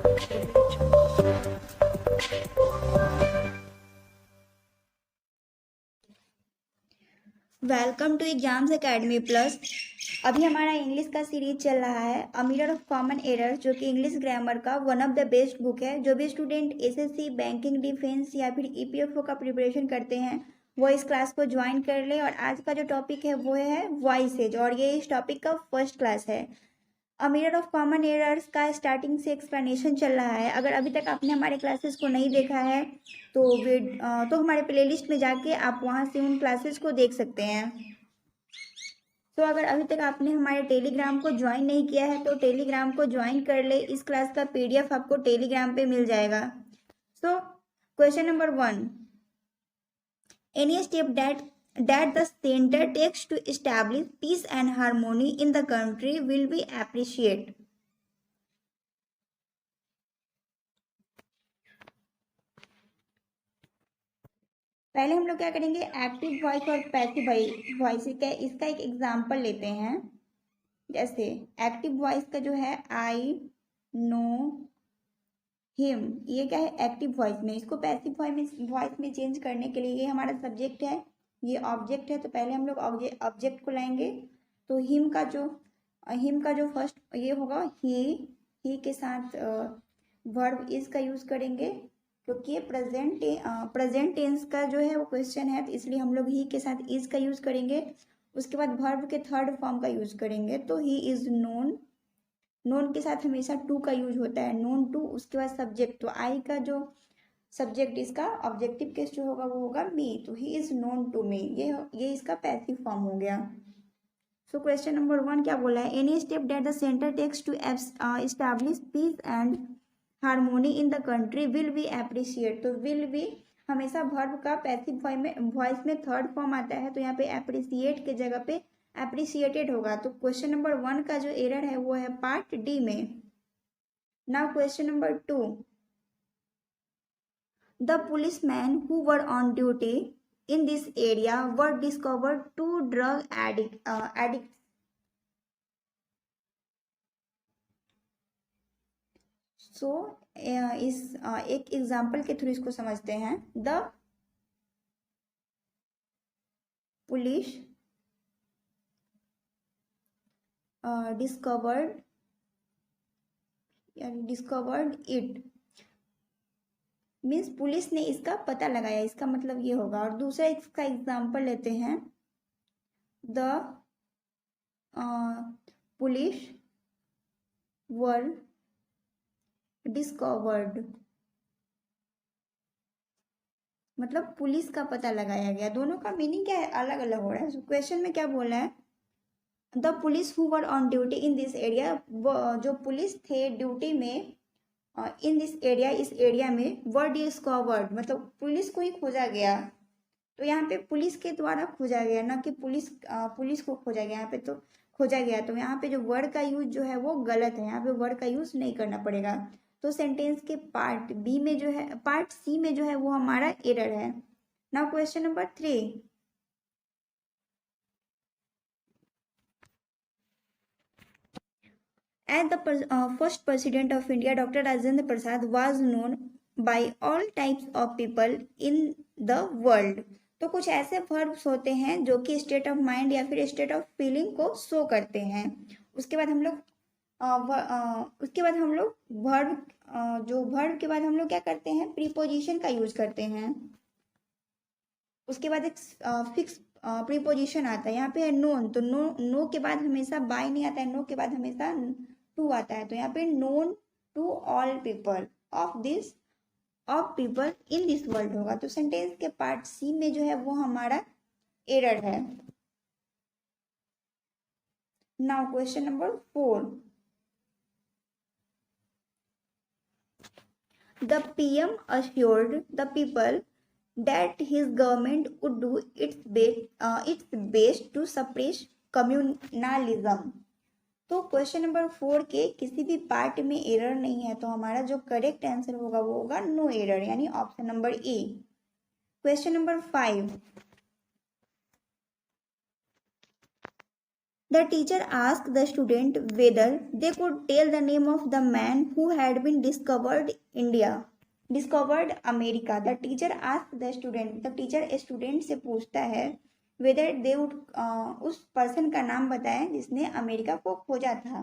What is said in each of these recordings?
Welcome to exams academy plus. अभी हमारा English का सीरीज चल रहा है a mirror of common errors, जो कि इंग्लिश ग्रामर का one of the best book है। जो भी स्टूडेंट एसएससी, बैंकिंग, डिफेंस या फिर ईपीएफओ का प्रिपरेशन करते हैं वो इस क्लास को ज्वाइन कर ले। और आज का जो टॉपिक है वो है वॉइसेज, और ये इस टॉपिक का फर्स्ट क्लास है। A mirror of common errors का स्टार्टिंग से एक्सप्लेनेशन चल रहा है। अगर अभी तक आपने हमारे क्लासेस को नहीं देखा है तो हमारे प्लेलिस्ट में जाके आप वहाँ से उन क्लासेस को देख सकते हैं। तो अगर अभी तक आपने हमारे टेलीग्राम को ज्वाइन नहीं किया है तो टेलीग्राम को ज्वाइन कर ले। इस क्लास का पीडीएफ आपको टेलीग्राम पे मिल जाएगा। सो question number 1, any step that the center takes to establish peace and harmony in the country will be appreciated. पहले हम लोग क्या करेंगे, एक्टिव वॉइस और पैसिव वॉइस का इसका एक एग्जांपल लेते हैं। जैसे एक्टिव वॉइस का जो है आई नो हिम, ये क्या है एक्टिव वॉइस में। इसको पैसिव वॉइस में चेंज करने के लिए ये हमारा सब्जेक्ट है, ये ऑब्जेक्ट है। तो पहले हम लोग ऑब्जेक्ट को लाएंगे। तो हिम का जो फर्स्ट ये होगा ही के साथ वर्ब इज का यूज करेंगे, क्योंकि ये प्रेजेंट टेंस का जो है वो क्वेश्चन है, तो इसलिए हम लोग ही के साथ इज का यूज करेंगे। उसके बाद वर्ब के थर्ड फॉर्म का यूज करेंगे। तो ही इज नोन, नोन के साथ हमेशा टू का यूज होता है, नोन टू। उसके बाद सब्जेक्ट, तो आई का जो सब्जेक्ट इसका ऑब्जेक्टिव केस जो होगा वो होगा मी। तो he is known to me, ये इसका पैसिव फॉर्म हो गया। सो क्वेश्चन नंबर 1 क्या बोला है, any step that the centre takes to establish peace and harmony in the country will be appreciate. तो विल बी हमेशा वर्ब का पैसिव वॉइस में थर्ड फॉर्म आता है, तो यहाँ पे एप्रिसिएट के जगह पे एप्रिसिएटेड होगा। तो क्वेश्चन नंबर 1 का जो एरर है वो है पार्ट डी में। Now question number 2, the policeman who were on duty in this area were discovered two drug addicts. सो इस एक एग्जाम्पल के थ्रू इसको समझते हैं। The police discovered it, means police ने इसका पता लगाया, इसका मतलब ये होगा। और दूसरा इसका एग्जाम्पल लेते हैं, द पुलिस वर डिस्कवर्ड, मतलब पुलिस का पता लगाया गया। दोनों का मीनिंग क्या है, अलग अलग हो रहा है। क्वेश्चन में क्या बोला है, the police who were on duty in this area, जो पुलिस थे ड्यूटी में इन दिस एरिया, इस एरिया में, वर डिस्कवर्ड मतलब पुलिस को ही खोजा गया। तो यहाँ पे पुलिस के द्वारा खोजा गया, ना कि पुलिस को खोजा गया। यहाँ पे तो खोजा गया, तो यहाँ पे जो वर्ड का यूज जो है वो गलत है, यहाँ पे वर्ड का यूज नहीं करना पड़ेगा। तो सेंटेंस के पार्ट बी में जो है, पार्ट सी में जो है वो हमारा एरर है। Now question number 3, as the first president of India, Dr. Rajendra Prasad was known by all types of people in the world. तो कुछ ऐसे वर्ब्स होते हैं जो कि स्टेट ऑफ माइंड या फिर स्टेट ऑफ फीलिंग को शो करते हैं। उसके बाद हम लोग वर्ब, जो वर्ब के बाद हम लोग क्या करते हैं, प्रीपोजिशन का यूज करते हैं। उसके बाद एक फिक्स प्रीपोजिशन आता है, यहाँ पे है नोन। तो नो के बाद हमेशा बाय नहीं आता है, नो के बाद हमेशा टू आता है। तो यहाँ पे known to all people of people in this world होगा। तो सेंटेंस के पार्ट सी में जो है वो हमारा एरर है। Now question number 4, the PM assured the people that his government would do its best to suppress communalism. तो क्वेश्चन नंबर 4 के किसी भी पार्ट में एरर नहीं है, तो हमारा जो करेक्ट आंसर होगा वो होगा नो एरर, यानी option number A. Question number 5, The teacher asked the student whether they could tell the name of the man who had been discovered America. The teacher asked the student. The teacher student से पूछता है whether they would उस person का नाम बताएं जिसने America को खोजा था.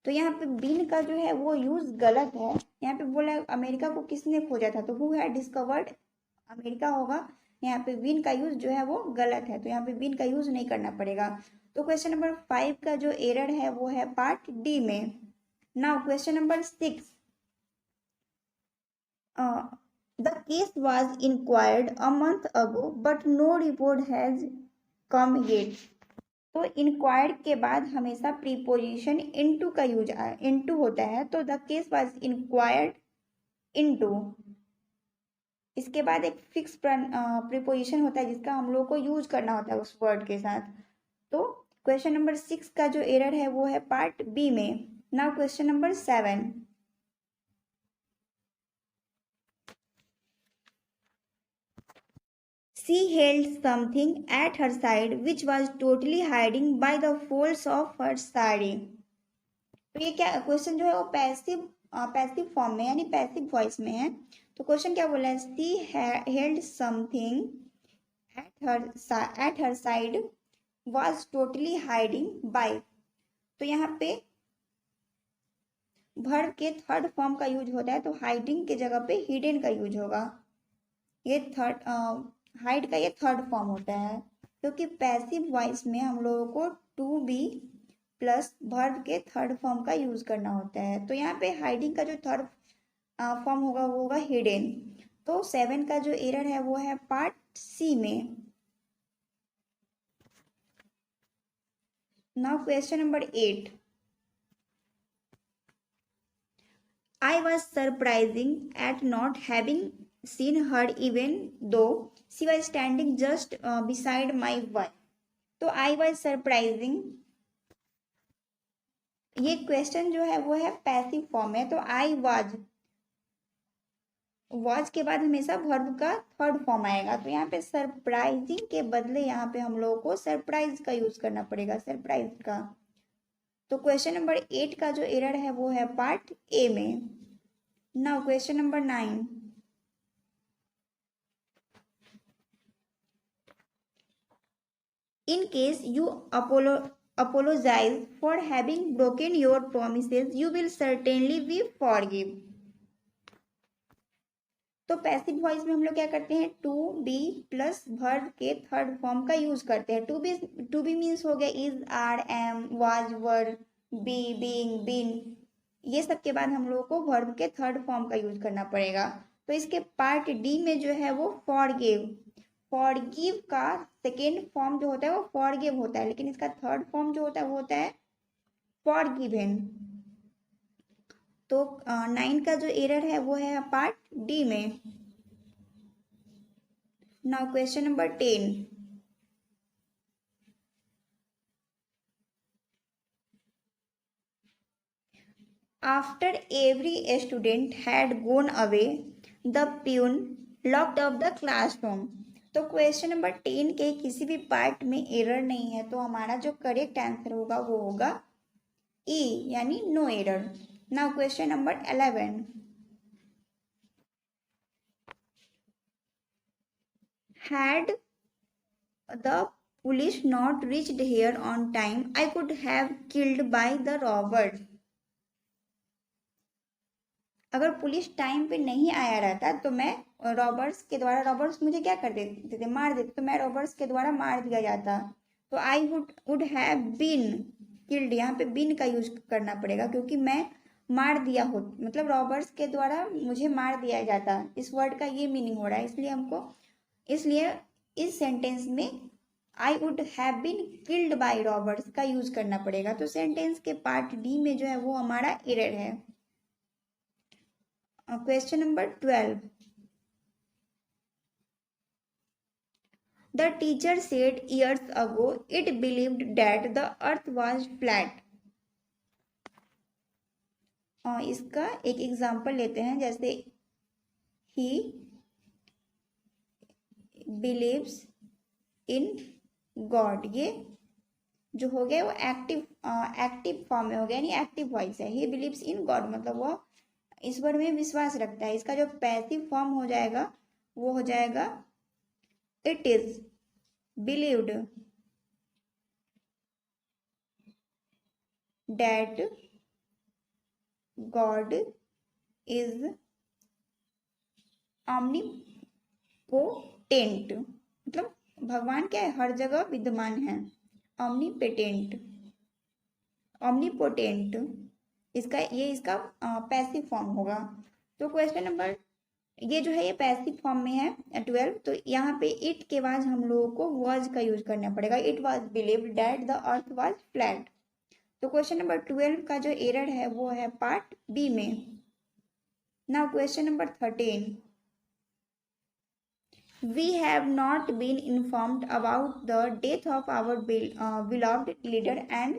तो यहाँ पे बीन का जो है वो यूज गलत है. यहाँ पे बोला अमेरिका को किसने खोजा था, तो हु हैड डिस्कवर्ड अमेरिका होगा. यहाँ पे बीन का यूज जो है वो गलत है, तो यहाँ पे बीन का यूज नहीं करना पड़ेगा. तो क्वेश्चन नंबर 5 का जो एरर है वो है पार्ट डी में. Now question number 6. The case was inquired a month ago but no report has come yet. तो इंक्वायर्ड के बाद हमेशा प्रीपोजिशन इनटू का यूज इनटू होता है. तो the case was inquired into, इसके बाद एक फिक्स प्रीपोजिशन होता है जिसका हम लोग को यूज करना होता है उस वर्ड के साथ. तो क्वेश्चन नंबर 6 का जो एरर है वो है पार्ट बी में. Now question number 7. She held something at her side which was totally hiding by the folds of her sari. तो ये क्या क्वेश्चन जो है वो पैसिव फॉर्म में यानी पैसिव वॉइस में है. तो क्वेश्चन क्या बोला है, she held something at her side was totally hiding by. तो यहाँ पे वर्ब के थर्ड फॉर्म का यूज होता है, तो हाइडिंग के जगह पे हिडन का यूज होगा. ये हाइड का ये थर्ड फॉर्म होता है, क्योंकि पैसिव वॉइस में हम लोगों को टू बी प्लस वर्ब के थर्ड फॉर्म का यूज करना होता है. तो यहाँ पे हाइडिंग का जो थर्ड फॉर्म होगा वो होगा हिडन. तो 7 का जो एरर है वो है पार्ट सी में. Now question number 8. I was surprising at not having seen her even though she was standing just beside my wife. तो I was surprising, ये क्वेश्चन जो है वो है पैसिव फॉर्म है. तो I was के बाद हमेशा वर्ब का थर्ड फॉर्म आएगा. तो यहाँ पे सरप्राइजिंग के बदले यहाँ पे हम लोगों को सरप्राइज का यूज करना पड़ेगा, सरप्राइज का. तो क्वेश्चन नंबर 8 का जो एरर है वो है पार्ट ए में. Now question number 9. In case you apologize for having broken your promises, you will certainly be forgive. तो पैसिव वॉइस में हम लोग क्या करते हैं, टू बी प्लस वर्ब के थर्ड फॉर्म का यूज करते हैं. टू बी मीन्स हो गया is, are, am, was, were, be, being, been. ये सब के बाद हम लोगों को वर्ब के थर्ड फॉर्म का यूज करना पड़ेगा. तो इसके पार्ट डी में जो है वो फॉरगिव का सेकेंड फॉर्म जो होता है वो फॉरगिव होता है, लेकिन इसका थर्ड फॉर्म जो होता है वो होता है फॉरगिवन. तो 9 का जो एरर है वो है पार्ट डी में. Now question number 10. After every student had gone away the peon locked up the classroom. तो क्वेश्चन नंबर 10 के किसी भी पार्ट में एरर नहीं है, तो हमारा जो करेक्ट आंसर होगा वो होगा ई यानी no error. Now question number 11. Had the police not reached here on time, I could have killed by the robbers. अगर पुलिस टाइम पे नहीं आया रहता तो मैं रॉबर्स मुझे क्या कर देते थे, मार देते. तो मैं रॉबर्स के द्वारा मार दिया जाता. तो I would have been killed, यहाँ पे बीन का यूज करना पड़ेगा क्योंकि मैं मार दिया हो, मतलब रॉबर्स के द्वारा मुझे मार दिया जाता. इस वर्ड का ये मीनिंग हो रहा है, इसलिए इस सेंटेंस में I would have been killed by robbers का यूज करना पड़ेगा. तो सेंटेंस के पार्ट डी में जो है वो हमारा एरर है. Question number 12. The teacher said years ago it believed that the earth was flat. इसका एक एग्जाम्पल लेते हैं, जैसे he believes in God. ये जो हो गया वो एक्टिव फॉर्म में हो गया, यानी एक्टिव वॉइस है। ही बिलीव्स इन गॉड, मतलब वो ईश्वर में विश्वास रखता है। इसका जो पैसिव फॉर्म हो जाएगा वो हो जाएगा it is believed that God is omnipotent, मतलब भगवान क्या है, हर जगह विद्यमान है। ऑमनीपेटेंट, ऑमनीपोटेंट, इसका पैसिव फॉर्म होगा। तो क्वेश्चन नंबर, ये जो है ये पैसिव फॉर्म में है 12। तो यहाँ पे इट के बाद हम लोगों को वॉज का यूज करना पड़ेगा। It was believed that the earth was flat. तो क्वेश्चन नंबर 12 का जो एरर है वो है पार्ट बी में। Now question number 13, we have not been informed about the death of our beloved leader and,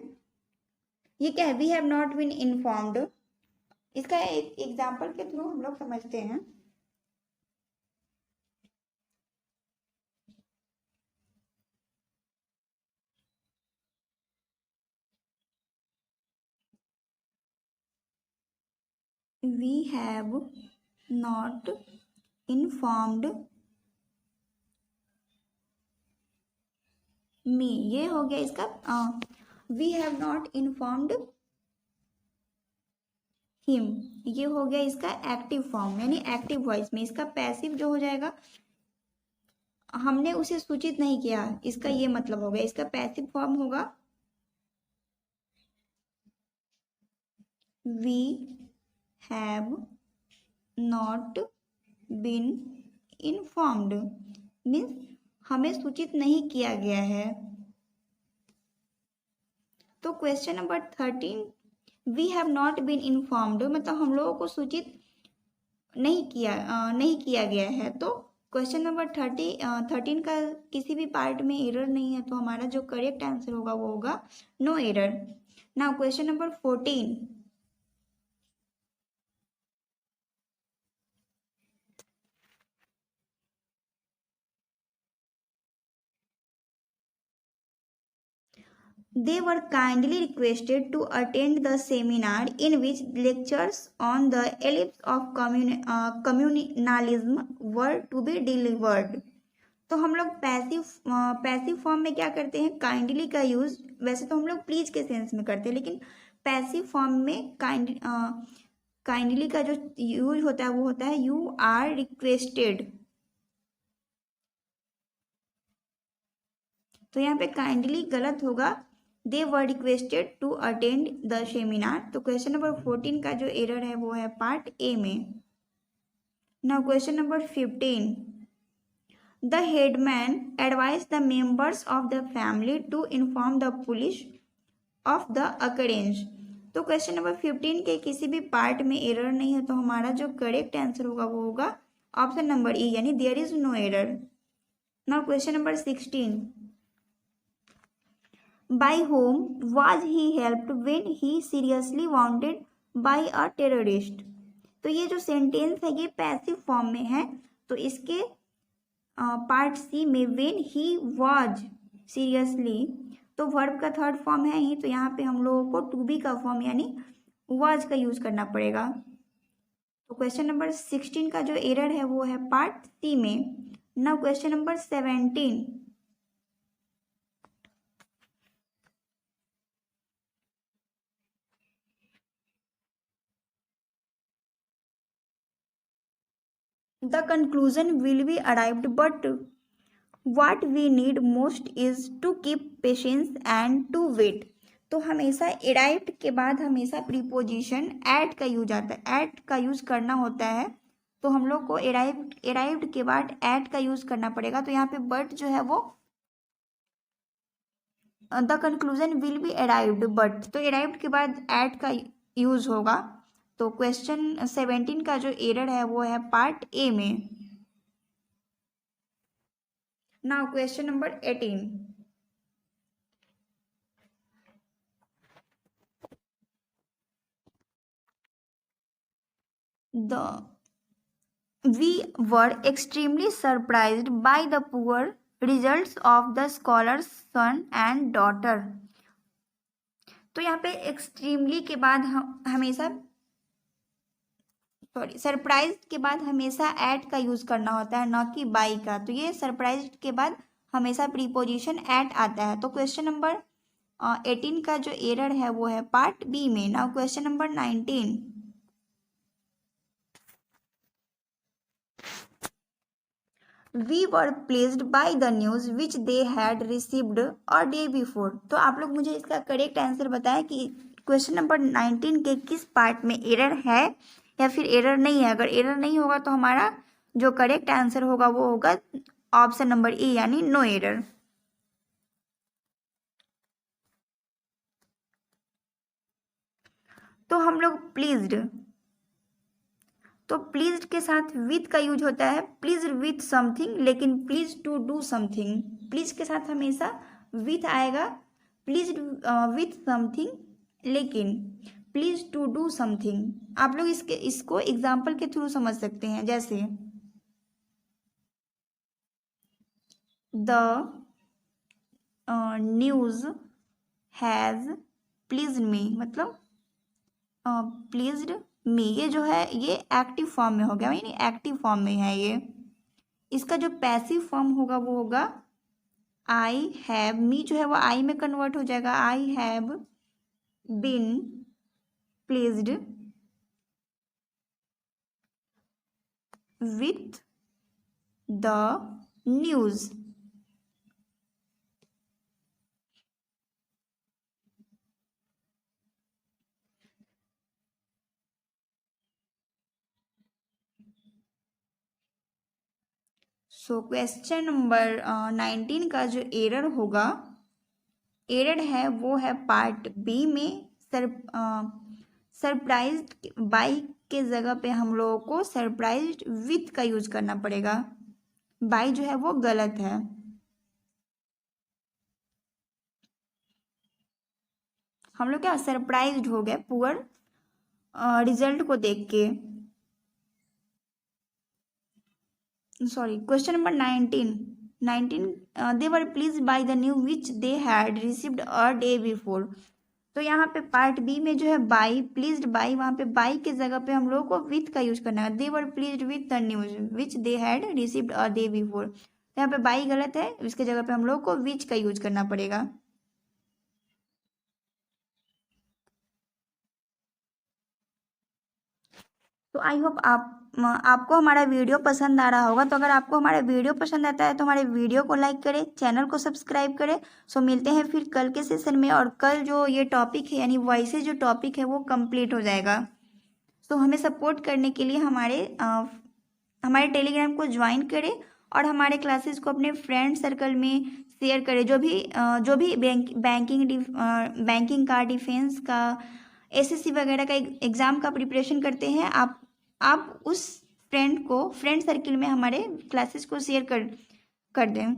ये क्या है, we have not been informed, इसका एक एग्जाम्पल के थ्रू हम लोग समझते हैं। we have not informed me, ये हो गया इसका we have not informed him, ये हो गया इसका एक्टिव फॉर्म, यानी एक्टिव वॉइस में। इसका पैसिव जो हो जाएगा, हमने उसे सूचित नहीं किया, इसका ये मतलब हो गया। इसका पैसिव फॉर्म होगा we have not been informed, means हमें सूचित नहीं किया गया है। तो question number 13, we have not been informed, मतलब हम लोगों को सूचित नहीं किया गया है। तो क्वेश्चन नंबर 13 का किसी भी पार्ट में एरर नहीं है, तो हमारा जो करेक्ट आंसर होगा वो होगा no error. Now question number 14, they were kindly requested to attend the seminar in which lectures on the ellipse of communalism were to be delivered। तो हम लोग पैसिव फॉर्म में क्या करते हैं, काइंडली का यूज, वैसे तो हम लोग प्लीज के सेंस में करते हैं, लेकिन पैसिव फॉर्म में काइंडली का जो यूज होता है वो होता है यू आर रिक्वेस्टेड। तो यहाँ पे काइंडली गलत होगा, they were requested to attend the seminar. तो क्वेश्चन नंबर 14 का जो एरर है वो है पार्ट ए में। Now question number 15, the headman advise the members of the family to inform the police of the occurrence. तो क्वेश्चन नंबर 15 के किसी भी पार्ट में एरर नहीं है, तो हमारा जो करेक्ट आंसर होगा वो होगा ऑप्शन नंबर ई, यानी there is no error. Now question number 16, by whom was he helped when he seriously wounded by a terrorist। तो ये जो सेंटेंस है ये पैसिव फॉर्म में है, तो इसके पार्ट सी में when he was seriously, तो वर्ब का थर्ड फॉर्म है ही, तो यहाँ पे हम लोगों को टू बी का फॉर्म यानी was का यूज करना पड़ेगा। तो क्वेश्चन नंबर 16 का जो एरर है वो है पार्ट सी में। Now question number 17, the conclusion will be arrived, but what we need most is to keep patience and to wait। तो हमेशा अराइव्ड के बाद हमेशा प्रीपोजिशन एट का यूज आता है, एट का यूज करना होता है। तो हम लोग को अराइव्ड के बाद एट का यूज करना पड़ेगा। तो यहाँ पे बट जो है वो the conclusion will be arrived, but तो अराइव्ड के बाद एट का यूज होगा। तो क्वेश्चन 17 का जो एरर है वो है पार्ट ए में। Now question number 18, we were extremely surprised by the poor results of the scholar's son and daughter। तो यहाँ पे एक्सट्रीमली के बाद हम हमेशा सरप्राइज के बाद हमेशा एट का यूज़ करना होता है, ना कि बाई का। तो ये सरप्राइज के बाद हमेशा प्रीपोजिशन एट आता है। तो क्वेश्चन नंबर 18 का जो एरर है वो है पार्ट बी में। Now question number 19, we were pleased by the news which they had received और डे बिफोर। तो आप लोग मुझे इसका करेक्ट आंसर बताएं कि क्वेश्चन नंबर 19 के किस पार्ट में एरर है या फिर एरर नहीं है। अगर एरर नहीं होगा तो हमारा जो करेक्ट आंसर होगा वो होगा ऑप्शन नंबर ए, यानी नो एरर। तो हम लोग प्लीज्ड, तो प्लीज्ड के साथ विथ का यूज होता है, प्लीज विथ समथिंग, लेकिन please to do something. Please के साथ हमेशा विथ आएगा, प्लीज विथ समथिंग, लेकिन प्लीज टू डू समथिंग। आप लोग इसको एग्जाम्पल के थ्रू समझ सकते हैं। जैसे द न्यूज हैज प्लीज्ड मी, मतलब प्लीज्ड मी, ये जो है ये एक्टिव फॉर्म में हो गया, यानी एक्टिव फॉर्म में है ये। इसका जो पैसिव फॉर्म होगा वो होगा आई हैव, मी जो है वो आई में कन्वर्ट हो जाएगा, I have been pleased with the news. So question number 19 का जो एरर होगा, एरर है वो है पार्ट बी में। सरप्राइज्ड बाई के जगह पे हम लोगों को सरप्राइज्ड विथ का यूज करना पड़ेगा। बाई जो है वो गलत है। हम लोग क्या सरप्राइज्ड हो गए पुअर रिजल्ट को देख के। Sorry, question number 19 they were please by the new which they had received a day before. तो यहाँ पे पार्ट बी में जो है बाई, प्लीज्ड बाई, वहाँ पे बाई के जगह पे हम लोगों को विथ का यूज करना है। They were pleased with the news which they had received a day before. तो यहाँ पे बाई गलत है, इसके जगह पे हम लोग को विच का यूज करना पड़ेगा। तो आई होप आपको हमारा वीडियो पसंद आ रहा होगा। तो अगर आपको हमारा वीडियो पसंद आता है तो हमारे वीडियो को लाइक करें, चैनल को सब्सक्राइब करें। सो मिलते हैं फिर कल के सेशन में, और कल जो ये टॉपिक है यानी वॉइसेज जो टॉपिक है वो कंप्लीट हो जाएगा। तो हमें सपोर्ट करने के लिए हमारे टेलीग्राम को ज्वाइन करें और हमारे क्लासेस को अपने फ्रेंड सर्कल में शेयर करें। जो भी बैंकिंग का, डिफेंस का, एसएससी वगैरह का एग्ज़ाम का प्रिपरेशन करते हैं, आप उस फ्रेंड सर्किल में हमारे क्लासेस को शेयर कर दें।